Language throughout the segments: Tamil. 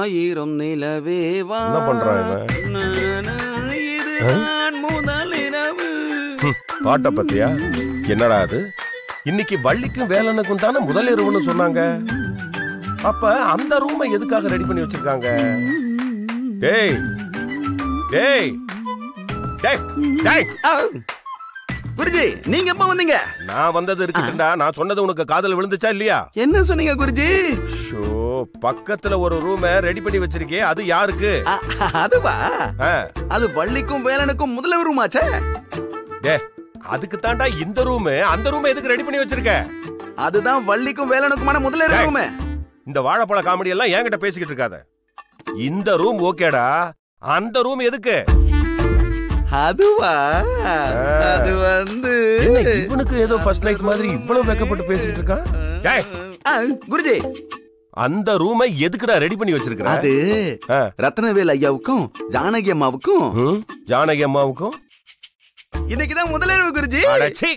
ஆயிரம் நிலவேவா. என்ன பண்றான் இதுதான் முதல் இரவு. பாட்ட பத்தியா? என்னடா அது? இன்னைக்கு வள்ளிக்கும் வேலனுக்கும் தானே முதல் இரவுன்னு சொன்னாங்க. அப்ப அந்த ரூமை எதுக்காக ரெடி பண்ணி வச்சிருக்காங்க? டேய் டேய் டேய் டேய் குருஜி, நீங்க எப்ப வந்தீங்க? நான் வந்தது இருக்குடா. நான் சொன்னது உனக்கு காதுல விழுந்துச்சா இல்லையா? என்ன சொன்னீங்க குருஜி? ஷோ, பக்கத்துல ஒரு ரூமை ரெடி பண்ணி வச்சிருக்கே, அது யாருக்கு? அதுவா? அது வள்ளிக்கும் வேலனுக்கும் முதல் ரூமாச்சே. டேய், அதுக்கு தாண்டா இந்த ரூம். அந்த ரூம் எதுக்கு ரெடி பண்ணி வச்சிருக்க? அதுதான் வள்ளிக்கும் வேலனுக்குமான முதல் ரூம். இந்த வாழைப்பழ காமெடி எல்லாம் என்கிட்ட பேசிக்கிட்டு இருக்காத. இந்த ரூம் ஓகேடா, அந்த ரூம் எதுக்கு? அதுவா? அது வந்து இவனுக்கு ஏதோ ஃபர்ஸ்ட் நைட் மாதிரி இவ்வளவு வெக்கப்பட்டு பேசிட்டு இருக்கான். குருஜி, அந்த ரூமை எதுக்குடா ரெடி பண்ணி வச்சிருக்க? அது ரத்னவேல் ஐயாவுக்கும் ஜானகி அம்மாவுக்கும் இன்னைக்குதான் முதலிரவு குருஜி. அடச்சி,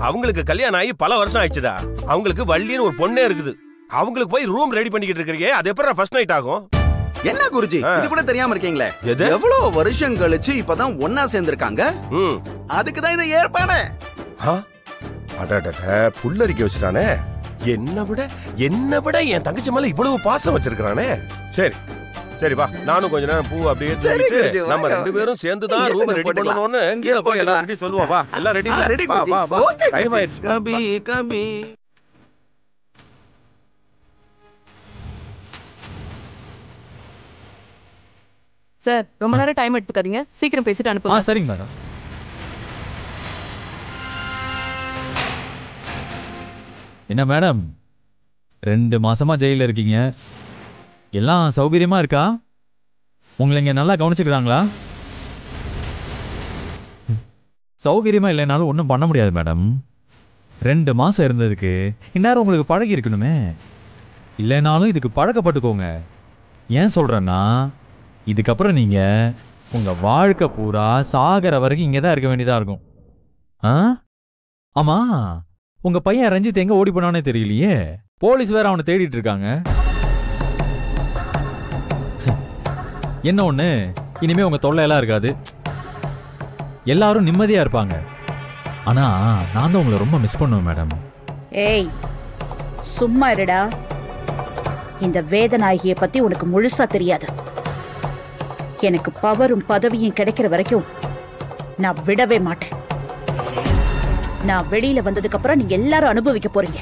அவங்களுக்கு கல்யாணம் ஆகி பல வருஷம் ஆயிடுச்சுடா. அவங்களுக்கு வள்ளின்னு ஒரு பொண்ணே இருக்குது. அவங்களுக்கு போய் ரூம் ரெடி பண்ணிக்கிட்டு இருக்கீங்க. அது எப்பறம் ஃபர்ஸ்ட் நைட் ஆகும்? என்ன குருஜி, இது கூட தெரியாம இருக்கீங்களே? எவ்வளவு வருஷம் கழிச்சு இப்பதான் ஒன்னா சேர்ந்திருக்காங்க. அதுக்குதான் இந்த ஏற்பாடு. புல்லரிக்க வச்சுட்டானே. என்ன விட என் தங்கச்சி மேல இவ்வளவு பாசம் வச்சிருக்கானே. சரி சரி, வா, நானும் கொஞ்ச நேரம் பூ அப்படியே தூக்கிட்டு நம்ம ரெண்டு பேரும் சேர்ந்து தான் ரூம் ரெடி பண்ணணும்னு கீழ போய் எல்லாம் ரெடி சொல்லுவோம். வா, எல்லாம் ரெடி. வா வா வா, டைம் ஆயிடுச்சு. கபி கபி. சார், ரொம்ப நேரம் டைம் எடுத்துக்காதீங்க, சீக்கிரம் பேசிட்டு அனுப்புங்க. சரிங்க மேடம். என்ன மேடம், 2 மாசமா ஜெயில இருக்கீங்க. எல்லாம் சௌகரியமா இருக்கா? உங்களை இங்க நல்லா கவனிச்சுக்கிறாங்களா? சௌகரியமா இல்லைனாலும் ஒன்றும் பண்ண முடியாது மேடம். 2 மாசம் இருந்ததுக்கு இந்நேரம் உங்களுக்கு பழகி இருக்கணுமே. இல்லைனாலும் இதுக்கு பழக்கப்பட்டுக்கோங்க. ஏன் சொல்றேன்னா, இதுக்கப்புறம் நீங்க உங்க வாழ்க்கை பூரா சாகர வரைக்கும் இங்கதான் இருக்க வேண்டியதா இருக்கும். ஆமா, உங்க பையன் ரஞ்சித் எங்க ஓடி போனானே தெரியலையே. போலீஸ் வேற அவனை தேடிட்டு இருக்காங்க. என்ன ஒண்ணு, இனிமே உங்க தொல்லையெல்லாம் இருக்காது. எல்லாரும் நிம்மதியா இருப்பாங்க. ஆனா நான் தான் உங்களை ரொம்ப மிஸ் பண்ணுவேன் மேடம். ஏய், சும்மா இருடா. இந்த வேதநாயகியை பத்தி உனக்கு முழுசா தெரியாது. எனக்கு பவரும் பதவியும் கிடைக்கிற வரைக்கும் நான் விடவே மாட்டேன். நான் வெளியில வந்ததுக்கு அப்புறம் நீங்க எல்லாரும் அனுபவிக்க போறீங்க.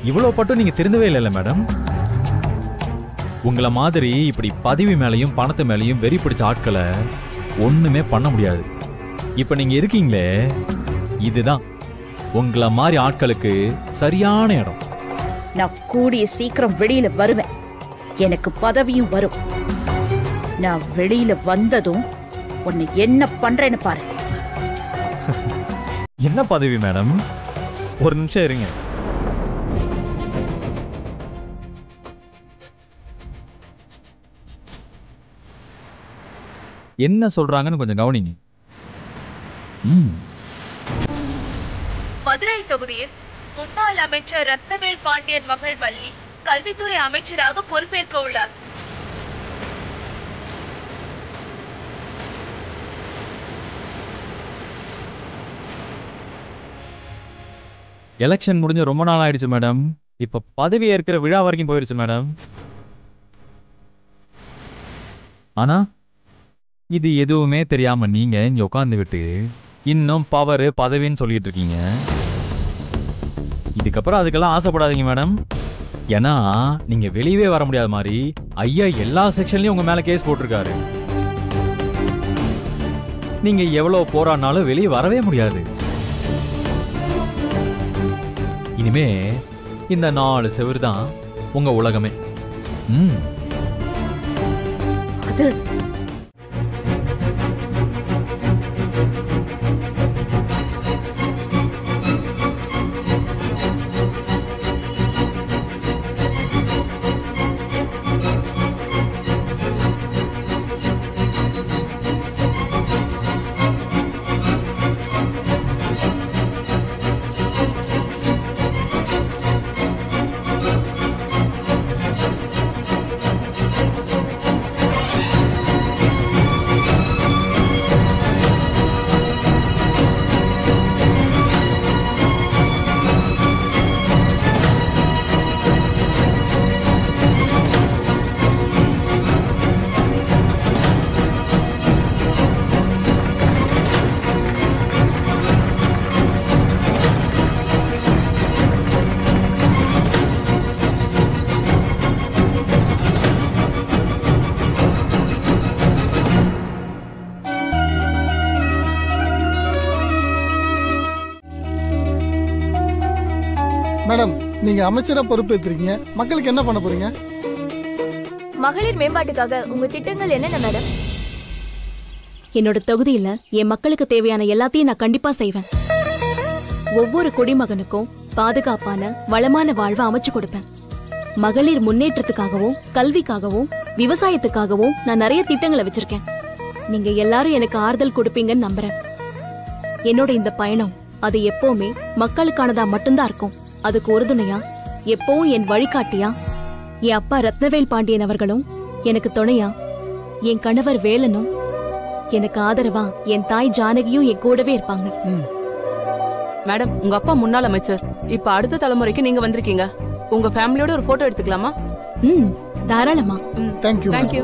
இவ்வளவு பட்டும் நீங்க திருந்தவே இல்லைல்ல மேடம். உங்களை மாதிரி இப்படி பதவி மேலையும் பணத்து மேலையும் வெறி பிடிச்ச ஆட்களை ஒண்ணுமே பண்ண முடியாது. இப்ப நீங்க இருக்கீங்களே, இதுதான் உங்களை மாதிரி ஆட்களுக்கு சரியான இடம். நான் கூடிய சீக்கிரம் வெளியில வருவேன். எனக்கு பதவியும் வரும். நான் வெளியில வந்ததும் உன்னை என்ன பண்றேன்னு பாரு. என்ன பதவி மேடம்? ஒரு நிமிஷம் இருங்க. என்ன சொல்றாங்கன்னு கொஞ்சம் கவனிங்க. மதுரை தொகுதியில் முன்னாள் அமைச்சர் ரத்னவேல் பாண்டியன் மகள் வள்ளி கல்வித்துறை அமைச்சராக பொறுப்பேற்க உள்ளார். எலெக்ஷன் முடிஞ்ச ரொம்ப நாள் ஆயிடுச்சு மேடம். இப்ப பதவி ஏற்கிற விழா வரைக்கும் போயிடுச்சு மேடம். ஆனா இது எதுவுமே தெரியாம நீங்க இங்க உட்கார்ந்துகிட்டு இன்னும் பவர் பதவின்னு சொல்லிட்டு இருக்கீங்க. இதுக்கப்புறம் அதுக்கெல்லாம் ஆசைப்படாதீங்க மேடம். ஏன்னா நீங்க வெளியவே வர முடியாத மாதிரி ஐயா எல்லா செக்ஷன்லயும் உங்க மேல கேஸ் போட்டிருக்காரு. நீங்க எவ்வளவு போராடினாலும் வெளியே வரவே முடியாது. இனிமே இந்த 4 செவுரு தான் உங்க உலகமே. அது மேடம், நீங்க அமைச்சரா பொறுப்பேற்றிருக்கீங்க, மக்களுக்கு என்ன பண்ண போறீங்க? மகளிர் மேம்பாட்டுக்காக உங்க திட்டங்கள் என்னென்ன மேடம்? என்னோட தொகுதியில என் மக்களுக்கு தேவையான எல்லாத்தையும் நான் கண்டிப்பா செய்வேன். ஒவ்வொரு குடிமகனுக்கும் பாதுகாப்பான வளமான வாழ்வை அமைச்சு கொடுப்பேன். மகளிர் முன்னேற்றத்துக்காகவும் கல்விக்காகவும் விவசாயத்துக்காகவும் நான் நிறைய திட்டங்களை வச்சிருக்கேன். நீங்க எல்லாரும் எனக்கு ஆறுதல் கொடுப்பீங்கன்னு நம்புறேன். என்னோட இந்த பயணம் அது எப்பவுமே மக்களுக்கானதா மட்டும்தான் இருக்கும். அதுக்கு உறுதுணையா எப்பவும் என் வழிகாட்டியா என் அப்பா ரத்னவேல் பாண்டியன் அவர்களும், எனக்கு துணையா என் கணவர் வேலனும், எனக்கு ஆதரவா என் தாய் ஜானகியும் என் கூடவே இருப்பாங்க. மேடம், உங்க அப்பா முன்னாள் அமைச்சர், இப்ப அடுத்த தலைமுறைக்கு நீங்க வந்திருக்கீங்க. உங்க ஃபேமிலியோட ஒரு போட்டோ எடுத்துக்கலாமா? தாராளமா. தேங்க்யூ. தேங்க்யூ.